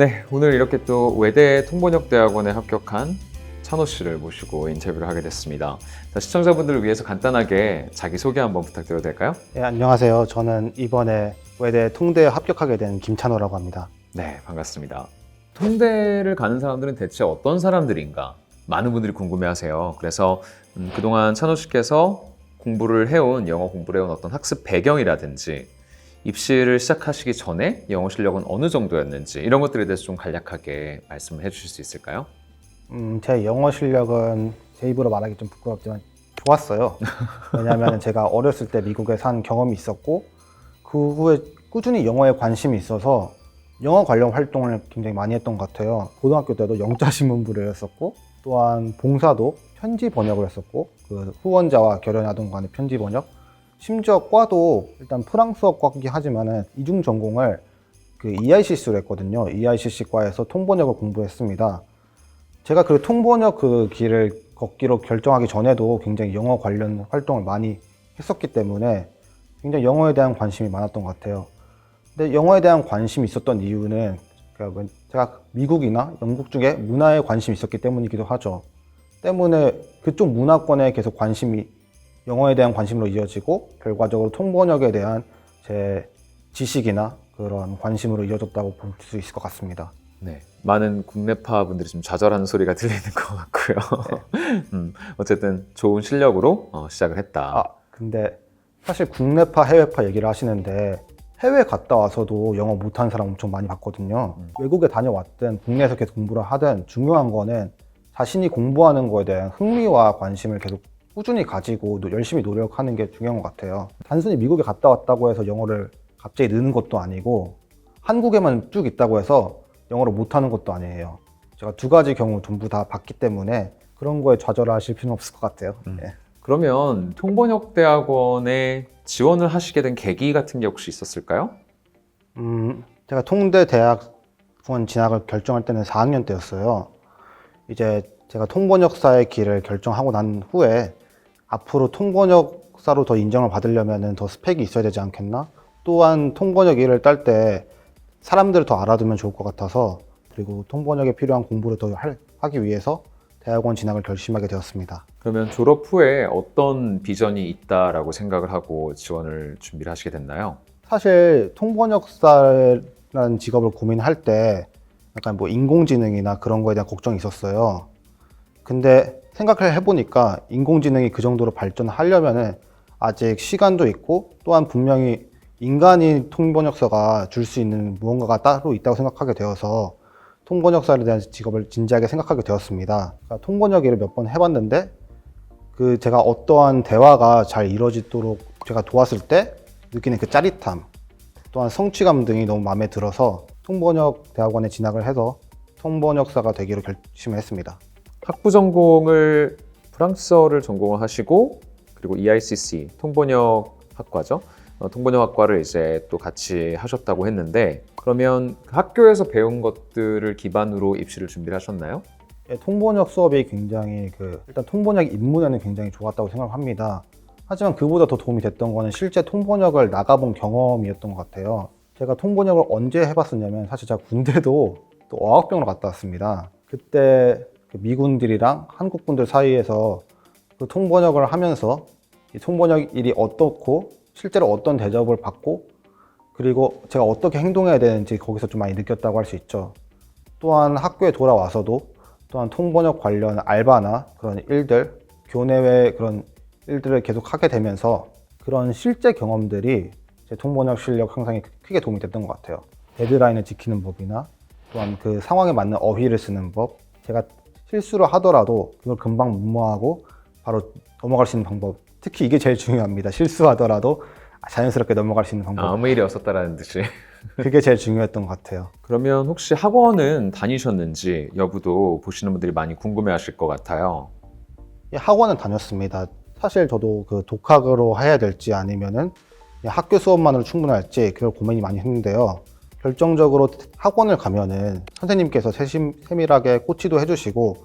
네, 오늘 이렇게 또 외대 통번역대학원에 합격한 찬호 씨를 모시고 인터뷰를 하게 됐습니다. 자, 시청자분들을 위해서 간단하게 자기소개 한번 부탁드려도 될까요? 네, 안녕하세요. 저는 이번에 외대 통대에 합격하게 된 김찬호라고 합니다. 네, 반갑습니다. 통대를 가는 사람들은 대체 어떤 사람들인가? 많은 분들이 궁금해하세요. 그래서 그동안 찬호 씨께서 영어 공부를 해온 어떤 학습 배경이라든지 입시를 시작하시기 전에 영어 실력은 어느 정도였는지 이런 것들에 대해서 좀 간략하게 말씀을 해주실 수 있을까요? 제 영어 실력은 제 입으로 말하기 좀 부끄럽지만 좋았어요. 왜냐하면 제가 어렸을 때 미국에 산 경험이 있었고 그 후에 꾸준히 영어에 관심이 있어서 영어 관련 활동을 굉장히 많이 했던 것 같아요. 고등학교 때도 영자신문부를 했었고 또한 봉사도 편지 번역을 했었고 그 후원자와 결연아동 간의 편지 번역, 심지어 과도 일단 프랑스어 과이긴 하지만은 이중 전공을 그 EICC로 했거든요. EICC 과에서 통번역을 공부했습니다. 제가 그 통번역 그 길을 걷기로 결정하기 전에도 굉장히 영어 관련 활동을 많이 했었기 때문에 굉장히 영어에 대한 관심이 많았던 것 같아요. 근데 영어에 대한 관심이 있었던 이유는 제가 미국이나 영국 쪽에 문화에 관심이 있었기 때문이기도 하죠. 때문에 그쪽 문화권에 계속 영어에 대한 관심으로 이어지고 결과적으로 통번역에 대한 제 지식이나 그런 관심으로 이어졌다고 볼 수 있을 것 같습니다. 네, 많은 국내파 분들이 좀 좌절하는 소리가 들리는 것 같고요. 네. 어쨌든 좋은 실력으로 시작을 했다. 근데 사실 국내파, 해외파 얘기를 하시는데 해외 갔다 와서도 영어 못하는 사람 엄청 많이 봤거든요. 외국에 다녀왔든 국내에서 계속 공부를 하든 중요한 거는 자신이 공부하는 거에 대한 흥미와 관심을 계속 꾸준히 가지고 열심히 노력하는 게 중요한 것 같아요. 단순히 미국에 갔다 왔다고 해서 영어를 갑자기 느는 것도 아니고 한국에만 쭉 있다고 해서 영어를 못하는 것도 아니에요. 제가 두 가지 경우 전부 다 봤기 때문에 그런 거에 좌절하실 필요는 없을 것 같아요. 네. 그러면 통번역대학원에 지원을 하시게 된 계기 같은 게 혹시 있었을까요? 제가 통대 대학원 진학을 결정할 때는 4학년 때였어요. 이제 제가 통번역사의 길을 결정하고 난 후에 앞으로 통번역사로 더 인정을 받으려면 더 스펙이 있어야 되지 않겠나? 또한 통번역 일을 딸 때 사람들을 더 알아두면 좋을 것 같아서 그리고 통번역에 필요한 공부를 더 하기 위해서 대학원 진학을 결심하게 되었습니다. 그러면 졸업 후에 어떤 비전이 있다라고 생각을 하고 지원을 준비를 하시게 됐나요? 사실 통번역사라는 직업을 고민할 때 약간 뭐 인공지능이나 그런 거에 대한 걱정이 있었어요. 근데 생각을 해보니까 인공지능이 그 정도로 발전하려면은 아직 시간도 있고 또한 분명히 인간이 통번역사가 줄 수 있는 무언가가 따로 있다고 생각하게 되어서 통번역사에 대한 직업을 진지하게 생각하게 되었습니다. 그러니까 통번역 일을 몇 번 해봤는데 제가 어떠한 대화가 잘 이루어지도록 제가 도왔을 때 느끼는 그 짜릿함 또한 성취감 등이 너무 마음에 들어서 통번역 대학원에 진학을 해서 통번역사가 되기로 결심을 했습니다. 학부 전공을 프랑스어를 전공을 하시고 그리고 EICC 통번역 학과죠. 통번역 학과를 이제 또 같이 하셨다고 했는데 그러면 그 학교에서 배운 것들을 기반으로 입시를 준비를 하셨나요? 예, 통번역 수업이 굉장히 일단 통번역 입문에는 굉장히 좋았다고 생각합니다. 하지만 그보다 더 도움이 됐던 거는 실제 통번역을 나가본 경험이었던 것 같아요. 제가 통번역을 언제 해봤었냐면 사실 제가 군대도 또 어학병으로 갔다 왔습니다. 그때 미군들이랑 한국군들 사이에서 그 통번역을 하면서 이 통번역 일이 어떻고 실제로 어떤 대접을 받고 그리고 제가 어떻게 행동해야 되는지 거기서 좀 많이 느꼈다고 할 수 있죠. 또한 학교에 돌아와서도 또한 통번역 관련 알바나 그런 일들, 교내외 그런 일들을 계속 하게 되면서 그런 실제 경험들이 제 통번역 실력 향상에 크게 도움이 됐던 것 같아요. 데드라인을 지키는 법이나 또한 그 상황에 맞는 어휘를 쓰는 법, 제가 실수를 하더라도 그걸 금방 무마하고 바로 넘어갈 수 있는 방법, 특히 이게 제일 중요합니다. 실수하더라도 자연스럽게 넘어갈 수 있는 방법. 아무 일이 없었다라는 듯이. 그게 제일 중요했던 것 같아요. 그러면 혹시 학원은 다니셨는지 여부도 보시는 분들이 많이 궁금해 하실 것 같아요. 예, 학원은 다녔습니다. 사실 저도 독학으로 해야 될지 아니면은 학교 수업만으로 충분할지 그걸 고민이 많이 했는데요. 결정적으로 학원을 가면은 선생님께서 세밀하게 코치도 해주시고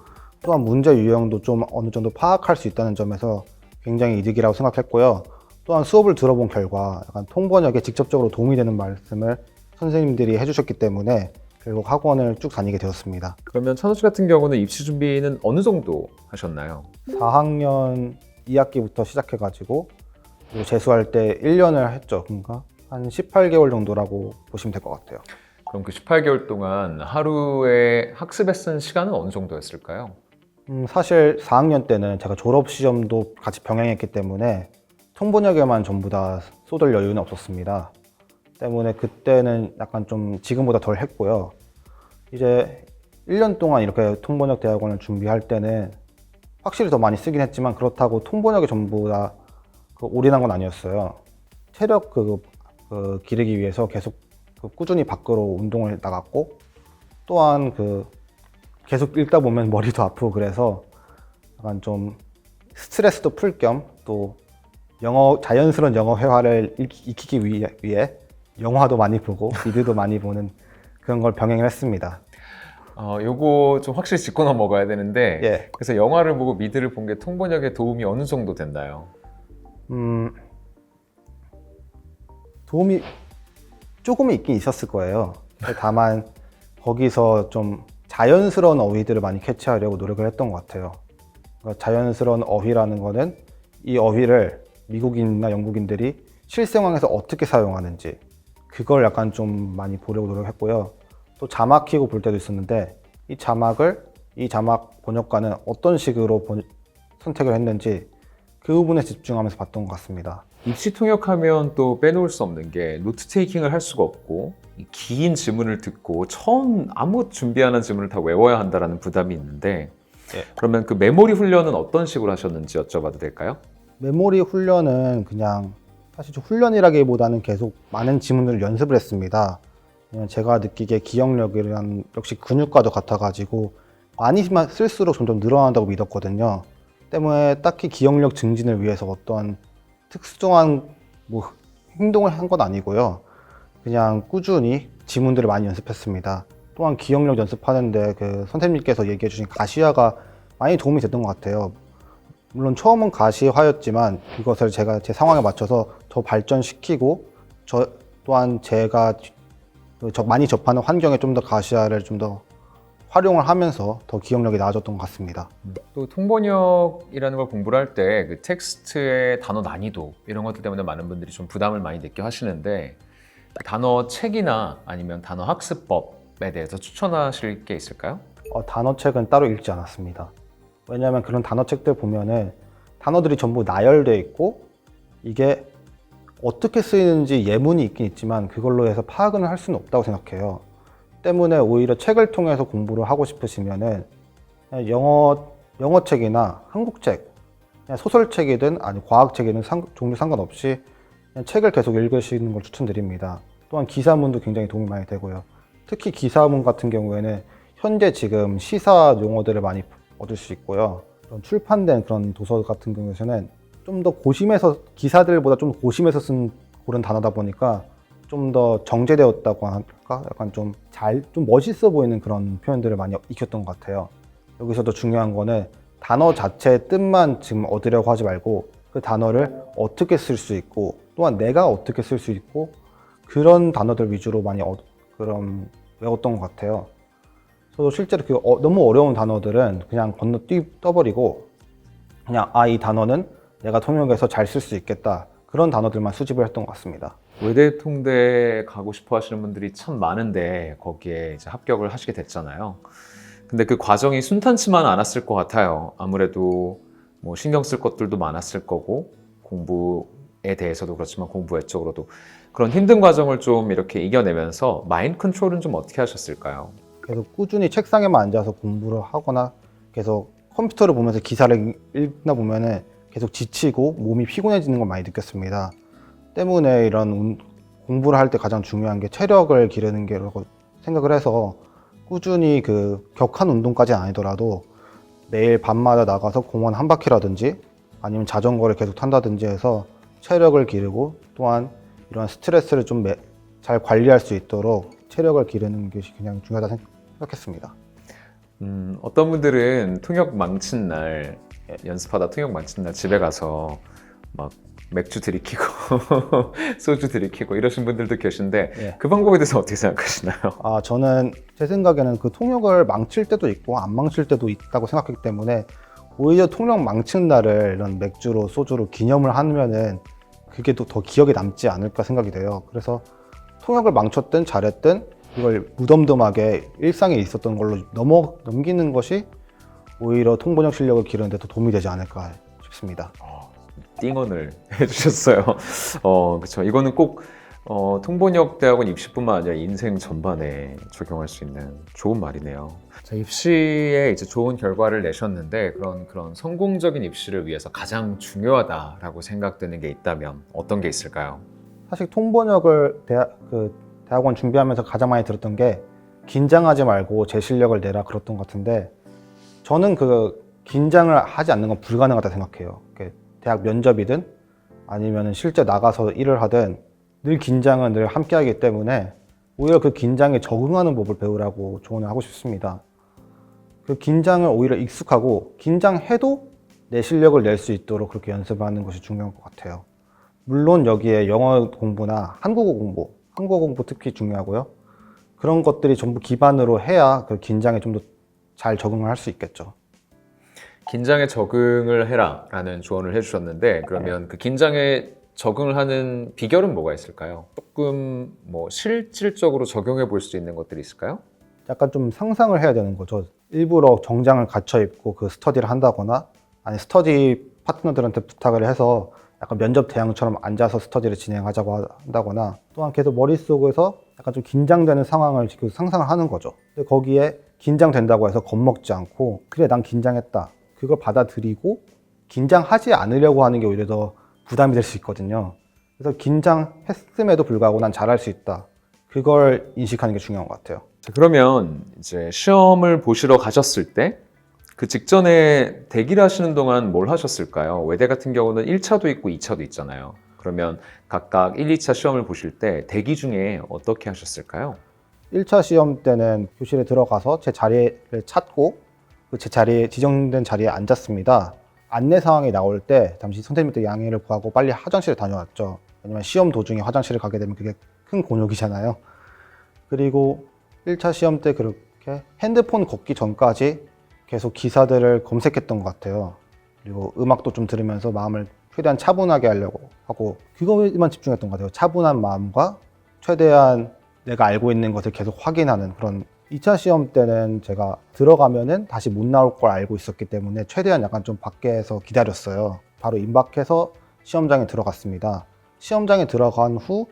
또한 문제 유형도 좀 어느 정도 파악할 수 있다는 점에서 굉장히 이득이라고 생각했고요. 또한 수업을 들어본 결과 약간 통번역에 직접적으로 도움이 되는 말씀을 선생님들이 해주셨기 때문에 결국 학원을 쭉 다니게 되었습니다. 그러면 찬호 씨 같은 경우는 입시 준비는 어느 정도 하셨나요? 4학년 2학기부터 시작해가지고 그리고 재수할 때 1년을 했죠. 그러니까 한 18개월 정도라고 보시면 될 것 같아요. 그럼 그 18개월 동안 하루에 학습에 쓴 시간은 어느 정도였을까요? 사실 4학년 때는 제가 졸업 시험도 같이 병행했기 때문에 통번역에만 전부 다 쏟을 여유는 없었습니다. 때문에 그때는 약간 좀 지금보다 덜 했고요. 이제 1년 동안 이렇게 통번역 대학원을 준비할 때는 확실히 더 많이 쓰긴 했지만 그렇다고 통번역이 전부 다 올인한 건 아니었어요. 체력 기르기 위해서 계속 꾸준히 밖으로 운동을 나갔고 또한 계속 읽다 보면 머리도 아프고 그래서 약간 좀 스트레스도 풀 겸 또 자연스러운 영어 회화를 익히기 위해 영화도 많이 보고 미드도 많이 보는 그런 걸 병행을 했습니다. 요거 좀 확실히 짚고 넘어가야 되는데 예. 그래서 영화를 보고 미드를 본 게 통번역에 도움이 어느 정도 됐나요? 도움이 조금은 있긴 있었을 거예요. 다만 거기서 좀 자연스러운 어휘들을 많이 캐치하려고 노력을 했던 것 같아요. 그러니까 자연스러운 어휘라는 거는 이 어휘를 미국인이나 영국인들이 실생활에서 어떻게 사용하는지 그걸 약간 좀 많이 보려고 노력했고요. 또 자막 키고 볼 때도 있었는데 이 자막 번역가는 어떤 식으로 선택을 했는지 그 부분에 집중하면서 봤던 것 같습니다. 입시 통역하면 또 빼놓을 수 없는 게 노트 테이킹을 할 수가 없고 긴 지문을 듣고 처음 아무 준비 안 한 지문을 다 외워야 한다는 부담이 있는데 예. 그러면 그 메모리 훈련은 어떤 식으로 하셨는지 여쭤봐도 될까요? 메모리 훈련은 그냥 사실 좀 훈련이라기보다는 계속 많은 지문을 연습을 했습니다. 왜냐면 제가 느끼기에 기억력이란 역시 근육과도 같아가지고 많이 쓸수록 점점 늘어난다고 믿었거든요. 때문에 딱히 기억력 증진을 위해서 어떤 특수한 행동을 한 건 아니고요. 그냥 꾸준히 지문들을 많이 연습했습니다. 또한 기억력 연습하는데 선생님께서 얘기해 주신 가시화가 많이 도움이 됐던 것 같아요. 물론 처음은 가시화였지만 이것을 제가 제 상황에 맞춰서 더 발전시키고 또한 제가 많이 접하는 환경에 좀 더 가시화를 좀 더 활용을 하면서 더 기억력이 나아졌던 것 같습니다. 또 통번역이라는 걸 공부를 할 때 그 텍스트의 단어 난이도 이런 것들 때문에 많은 분들이 좀 부담을 많이 느껴 하시는데 단어 책이나 아니면 단어 학습법에 대해서 추천하실 게 있을까요? 단어책은 따로 읽지 않았습니다. 왜냐하면 그런 단어책들 보면은 단어들이 전부 나열되어 있고 이게 어떻게 쓰이는지 예문이 있긴 있지만 그걸로 해서 파악은 할 수는 없다고 생각해요. 때문에 오히려 책을 통해서 공부를 하고 싶으시면은 그냥 영어 책이나 한국 책, 그냥 소설책이든 아니 과학책이든 종류 상관없이 그냥 책을 계속 읽으시는 걸 추천드립니다. 또한 기사문도 굉장히 도움이 많이 되고요. 특히 기사문 같은 경우에는 현재 지금 시사 용어들을 많이 얻을 수 있고요. 출판된 그런 도서 같은 경우에는 좀 더 고심해서 기사들보다 좀 고심해서 쓴 그런 단어다 보니까 좀 더 정제되었다고 할까? 약간 좀 멋있어 보이는 그런 표현들을 많이 익혔던 것 같아요. 여기서 더 중요한 거는 단어 자체의 뜻만 지금 얻으려고 하지 말고 그 단어를 어떻게 쓸 수 있고 또한 내가 어떻게 쓸 수 있고 그런 단어들 위주로 많이 외웠던 것 같아요. 저도 실제로 너무 어려운 단어들은 그냥 떠버리고 그냥 이 단어는 내가 통역해서 잘 쓸 수 있겠다 그런 단어들만 수집을 했던 것 같습니다. 외대 통대 가고 싶어 하시는 분들이 참 많은데 거기에 이제 합격을 하시게 됐잖아요. 근데 그 과정이 순탄치만 않았을 것 같아요. 아무래도 뭐 신경 쓸 것들도 많았을 거고 공부에 대해서도 그렇지만 공부 외적으로도 그런 힘든 과정을 좀 이렇게 이겨내면서 마인드 컨트롤은 좀 어떻게 하셨을까요? 계속 꾸준히 책상에만 앉아서 공부를 하거나 계속 컴퓨터를 보면서 기사를 읽다 보면은 계속 지치고 몸이 피곤해지는 걸 많이 느꼈습니다. 때문에 이런 공부를 할 때 가장 중요한 게 체력을 기르는 게라고 생각을 해서 꾸준히 격한 운동까지는 아니더라도 매일 밤마다 나가서 공원 한 바퀴라든지 아니면 자전거를 계속 탄다든지 해서 체력을 기르고 또한 이런 스트레스를 좀 잘 관리할 수 있도록 체력을 기르는 것이 그냥 중요하다 생각했습니다. 어떤 분들은 통역 망친 날 연습하다 통역 망친 날 집에 가서 막 맥주 들이키고 소주 들이키고 이러신 분들도 계신데 예. 그 방법에 대해서 어떻게 생각하시나요? 저는 제 생각에는 그 통역을 망칠 때도 있고 안 망칠 때도 있다고 생각하기 때문에 오히려 통역 망치는 날을 이런 맥주로 소주로 기념을 하면은 그게 또 더 기억에 남지 않을까 생각이 돼요. 그래서 통역을 망쳤든 잘했든 이걸 무덤덤하게 일상에 있었던 걸로 넘기는 것이 오히려 통번역 실력을 기르는 데 더 도움이 되지 않을까 싶습니다. 띵언을 해주셨어요. 그렇죠. 이거는 꼭 통번역 대학원 입시뿐만 아니라 인생 전반에 적용할 수 있는 좋은 말이네요. 자, 입시에 이제 좋은 결과를 내셨는데 그런 성공적인 입시를 위해서 가장 중요하다라고 생각되는 게 있다면 어떤 게 있을까요? 사실 통번역을 대학원 준비하면서 가장 많이 들었던 게 긴장하지 말고 제 실력을 내라 그랬던 것 같은데 저는 그 긴장을 하지 않는 건 불가능하다 생각해요. 대학 면접이든 아니면 실제 나가서 일을 하든 늘 긴장은 늘 함께 하기 때문에 오히려 그 긴장에 적응하는 법을 배우라고 조언을 하고 싶습니다. 그 긴장을 오히려 익숙하고 긴장해도 내 실력을 낼 수 있도록 그렇게 연습하는 것이 중요한 것 같아요. 물론 여기에 영어 공부나 한국어 공부 특히 중요하고요. 그런 것들이 전부 기반으로 해야 그 긴장에 좀 더 잘 적응을 할 수 있겠죠. 긴장에 적응을 해라라는 조언을 해주셨는데 그러면 그 긴장에 적응을 하는 비결은 뭐가 있을까요? 조금 실질적으로 적용해 볼 수 있는 것들이 있을까요? 약간 좀 상상을 해야 되는 거죠. 일부러 정장을 갖춰 입고 그 스터디를 한다거나 아니 스터디 파트너들한테 부탁을 해서 약간 면접 대항처럼 앉아서 스터디를 진행하자고 한다거나 또한 계속 머릿속에서 약간 좀 긴장되는 상황을 지금 상상을 하는 거죠. 근데 거기에 긴장된다고 해서 겁먹지 않고 그래 난 긴장했다. 그걸 받아들이고 긴장하지 않으려고 하는 게 오히려 더 부담이 될 수 있거든요. 그래서 긴장했음에도 불구하고 난 잘할 수 있다. 그걸 인식하는 게 중요한 것 같아요. 자, 그러면 이제 시험을 보시러 가셨을 때 그 직전에 대기를 하시는 동안 뭘 하셨을까요? 외대 같은 경우는 1차도 있고 2차도 있잖아요. 그러면 각각 1, 2차 시험을 보실 때 대기 중에 어떻게 하셨을까요? 1차 시험 때는 교실에 들어가서 제 자리를 찾고 제 자리에 지정된 자리에 앉았습니다. 안내 상황이 나올 때 잠시 선생님한테 양해를 구하고 빨리 화장실에 다녀왔죠. 왜냐면 시험 도중에 화장실을 가게 되면 그게 큰 곤욕이잖아요. 그리고 1차 시험 때 그렇게 핸드폰 걷기 전까지 계속 기사들을 검색했던 것 같아요. 그리고 음악도 좀 들으면서 마음을 최대한 차분하게 하려고 하고 그거에만 집중했던 것 같아요. 차분한 마음과 최대한 내가 알고 있는 것을 계속 확인하는 그런 2차 시험 때는 제가 들어가면은 다시 못 나올 걸 알고 있었기 때문에 최대한 약간 좀 밖에서 기다렸어요. 바로 임박해서 시험장에 들어갔습니다. 시험장에 들어간 후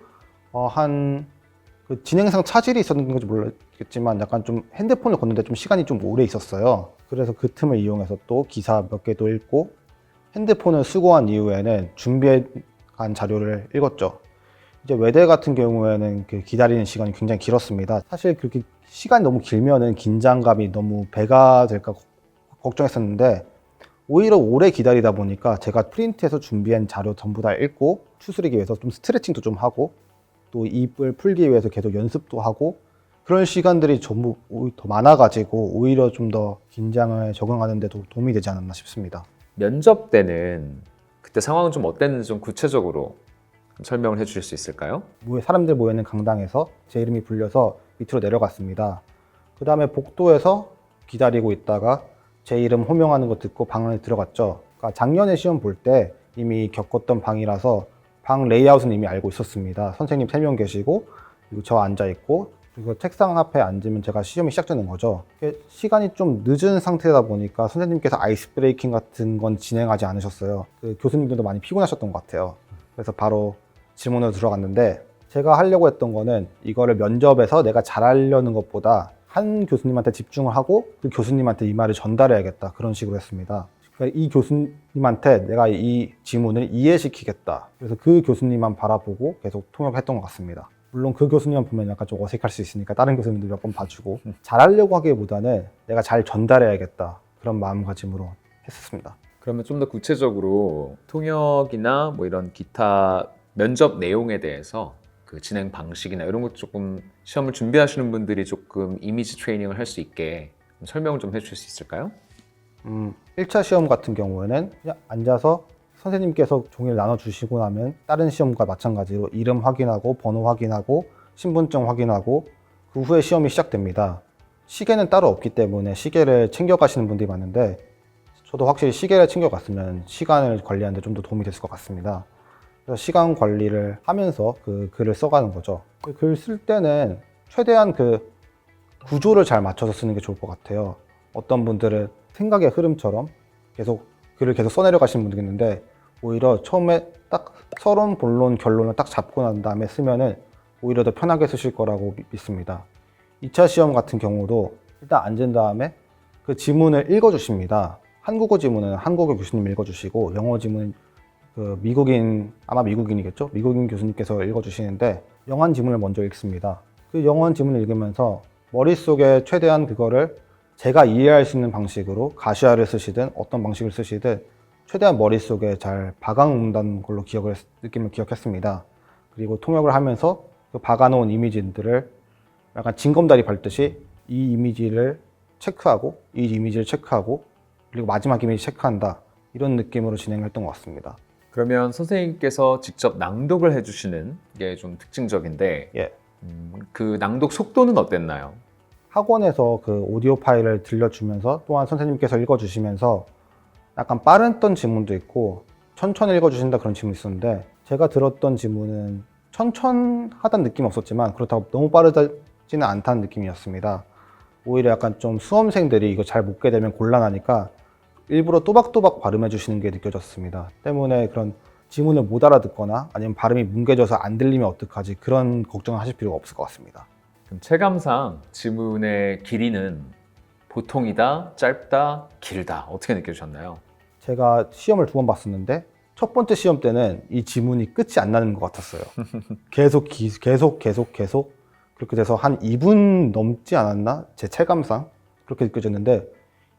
그 진행상 차질이 있었는 건지 모르겠지만 약간 좀 핸드폰을 걷는데 좀 시간이 좀 오래 있었어요. 그래서 그 틈을 이용해서 또 기사 몇 개도 읽고 핸드폰을 수거한 이후에는 준비한 자료를 읽었죠. 이제 외대 같은 경우에는 그 기다리는 시간이 굉장히 길었습니다. 사실 그렇게 시간이 너무 길면은 긴장감이 너무 배가 될까 걱정했었는데 오히려 오래 기다리다 보니까 제가 프린트해서 준비한 자료 전부 다 읽고 추스르기 위해서 좀 스트레칭도 좀 하고 또 입을 풀기 위해서 계속 연습도 하고 그런 시간들이 전부 더 많아가지고 오히려 좀 더 긴장을 적응하는 데도 도움이 되지 않았나 싶습니다. 면접 때는 그때 상황은 좀 어땠는지 좀 구체적으로 설명을 해주실 수 있을까요? 사람들 모여있는 강당에서 제 이름이 불려서 밑으로 내려갔습니다. 그 다음에 복도에서 기다리고 있다가 제 이름 호명하는 거 듣고 방 안에 들어갔죠. 그러니까 작년에 시험 볼 때 이미 겪었던 방이라서 방 레이아웃은 이미 알고 있었습니다. 선생님 3명 계시고 그리고 저 앉아있고 그리고 책상 앞에 앉으면 제가 시험이 시작되는 거죠. 시간이 좀 늦은 상태다 보니까 선생님께서 아이스 브레이킹 같은 건 진행하지 않으셨어요. 그 교수님들도 많이 피곤하셨던 것 같아요. 그래서 바로 질문으로 들어갔는데 제가 하려고 했던 거는 이거를 면접에서 내가 잘하려는 것보다 한 교수님한테 집중을 하고 그 교수님한테 이 말을 전달해야겠다 그런 식으로 했습니다. 그러니까 이 교수님한테 내가 이 지문을 이해시키겠다. 그래서 그 교수님만 바라보고 계속 통역했던 것 같습니다. 물론 그 교수님만 보면 약간 좀 어색할 수 있으니까 다른 교수님도 몇 번 봐주고 잘하려고 하기보다는 내가 잘 전달해야겠다 그런 마음가짐으로 했었습니다. 그러면 좀 더 구체적으로 통역이나 이런 기타 면접 내용에 대해서 그 진행 방식이나 이런 것 조금 시험을 준비하시는 분들이 조금 이미지 트레이닝을 할 수 있게 설명을 좀 해주실 수 있을까요? 1차 시험 같은 경우에는 그냥 앉아서 선생님께서 종이를 나눠주시고 나면 다른 시험과 마찬가지로 이름 확인하고 번호 확인하고 신분증 확인하고 그 후에 시험이 시작됩니다. 시계는 따로 없기 때문에 시계를 챙겨가시는 분들이 많은데 저도 확실히 시계를 챙겨갔으면 시간을 관리하는 데 좀 더 도움이 됐을 것 같습니다. 그래서 시간 관리를 하면서 그 글을 써가는 거죠. 글 쓸 때는 최대한 그 구조를 잘 맞춰서 쓰는 게 좋을 것 같아요. 어떤 분들은 생각의 흐름처럼 글을 계속 써내려 가시는 분들이 있는데 오히려 처음에 딱 서론, 본론, 결론을 딱 잡고 난 다음에 쓰면은 오히려 더 편하게 쓰실 거라고 믿습니다. 2차 시험 같은 경우도 일단 앉은 다음에 그 지문을 읽어주십니다. 한국어 지문은 한국어 교수님 읽어주시고 영어 지문은 그 아마 미국인이겠죠? 미국인 교수님께서 읽어주시는데 영한 지문을 먼저 읽습니다. 그 영한 지문을 읽으면서 머릿속에 최대한 그거를 제가 이해할 수 있는 방식으로 가시화를 쓰시든 어떤 방식을 쓰시든 최대한 머릿속에 잘 박아놓는다는 걸로 느낌을 기억했습니다. 그리고 통역을 하면서 그 박아놓은 이미지들을 약간 징검다리 밟듯이 이 이미지를 체크하고 이 이미지를 체크하고 그리고 마지막 이미지 체크한다 이런 느낌으로 진행했던 것 같습니다. 그러면 선생님께서 직접 낭독을 해주시는 게 좀 특징적인데 예. 그 낭독 속도는 어땠나요? 학원에서 그 오디오 파일을 들려주면서 또한 선생님께서 읽어주시면서 약간 빠르던 지문도 있고 천천히 읽어주신다 그런 지문이 있었는데 제가 들었던 지문은 천천하다는 느낌은 없었지만 그렇다고 너무 빠르지는 않다는 느낌이었습니다. 오히려 약간 좀 수험생들이 이거 잘 못 깨달으면 곤란하니까 일부러 또박또박 발음해 주시는 게 느껴졌습니다. 때문에 그런 지문을 못 알아듣거나 아니면 발음이 뭉개져서 안 들리면 어떡하지 그런 걱정을 하실 필요가 없을 것 같습니다. 그럼 체감상 지문의 길이는 보통이다, 짧다, 길다 어떻게 느껴지셨나요? 제가 시험을 2번 봤었는데 첫 번째 시험 때는 이 지문이 끝이 안 나는 것 같았어요. 계속 그렇게 돼서 한 2분 넘지 않았나? 제 체감상 그렇게 느껴졌는데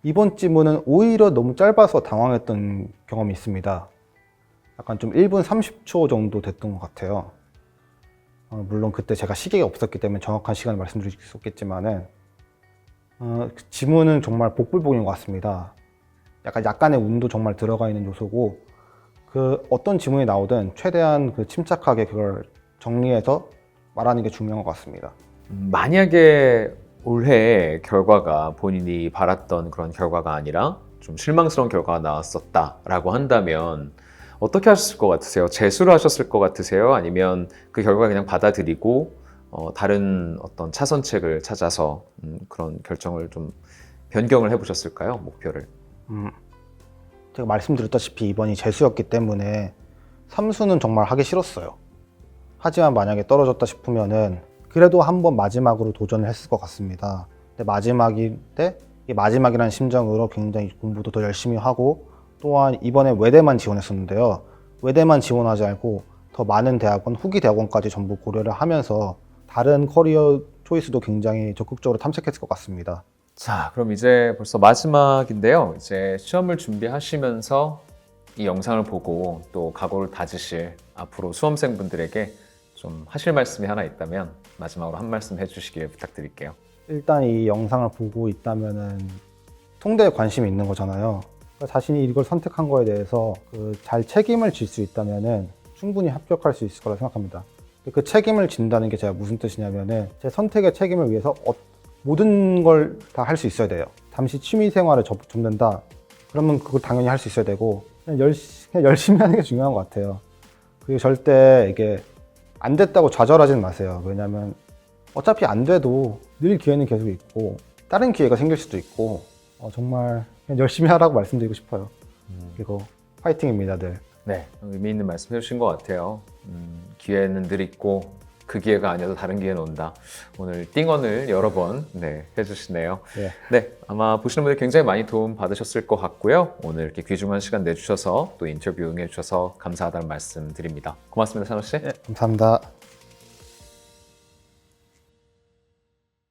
이번 지문은 오히려 너무 짧아서 당황했던 경험이 있습니다. 약간 좀 1분 30초 정도 됐던 것 같아요. 물론 그때 제가 시계가 없었기 때문에 정확한 시간을 말씀드릴 수 없겠지만은 그 지문은 정말 복불복인 것 같습니다. 약간의 운도 정말 들어가 있는 요소고 그 어떤 지문이 나오든 최대한 그 침착하게 그걸 정리해서 말하는 게 중요한 것 같습니다. 만약에 올해 결과가 본인이 바랐던 그런 결과가 아니라 좀 실망스러운 결과가 나왔었다라고 한다면 어떻게 하셨을 것 같으세요? 재수를 하셨을 것 같으세요? 아니면 그 결과 그냥 받아들이고 다른 어떤 차선책을 찾아서 그런 결정을 좀 변경을 해보셨을까요? 목표를. 제가 말씀드렸다시피 이번이 재수였기 때문에 삼수는 정말 하기 싫었어요. 하지만 만약에 떨어졌다 싶으면은 그래도 한번 마지막으로 도전을 했을 것 같습니다. 근데 마지막인데 이 마지막이라는 심정으로 굉장히 공부도 더 열심히 하고 또한 이번에 외대만 지원했었는데요. 외대만 지원하지 않고 더 많은 대학원, 후기 대학원까지 전부 고려를 하면서 다른 커리어 초이스도 굉장히 적극적으로 탐색했을 것 같습니다. 자, 그럼 이제 벌써 마지막인데요. 이제 시험을 준비하시면서 이 영상을 보고 또 각오를 다지실 앞으로 수험생분들에게 좀 하실 말씀이 하나 있다면 마지막으로 한 말씀 해주시길 부탁드릴게요. 일단 이 영상을 보고 있다면은 통대에 관심이 있는 거잖아요. 그러니까 자신이 이걸 선택한 거에 대해서 잘 책임을 질 수 있다면은 충분히 합격할 수 있을 거라 생각합니다. 그 책임을 진다는 게 제가 무슨 뜻이냐면은 제 선택의 책임을 위해서 모든 걸 다 할 수 있어야 돼요. 잠시 취미 생활을 접는다. 그러면 그걸 당연히 할 수 있어야 되고 그냥 열심히 하는 게 중요한 것 같아요. 그리고 절대 이게 안 됐다고 좌절하지는 마세요. 왜냐하면 어차피 안 돼도 늘 기회는 계속 있고 다른 기회가 생길 수도 있고 정말 그냥 열심히 하라고 말씀드리고 싶어요. 그리고 파이팅입니다, 늘. 네, 의미 있는 말씀 해주신 것 같아요. 기회는 늘 있고 그 기회가 아니어도 다른 기회는 온다. 오늘 띵언을 여러 번 해주시네요. 네. 네, 아마 보시는 분들 굉장히 많이 도움 받으셨을 것 같고요. 오늘 이렇게 귀중한 시간 내주셔서 또 인터뷰 응해주셔서 감사하다는 말씀 드립니다. 고맙습니다, 찬호 씨. 네, 감사합니다.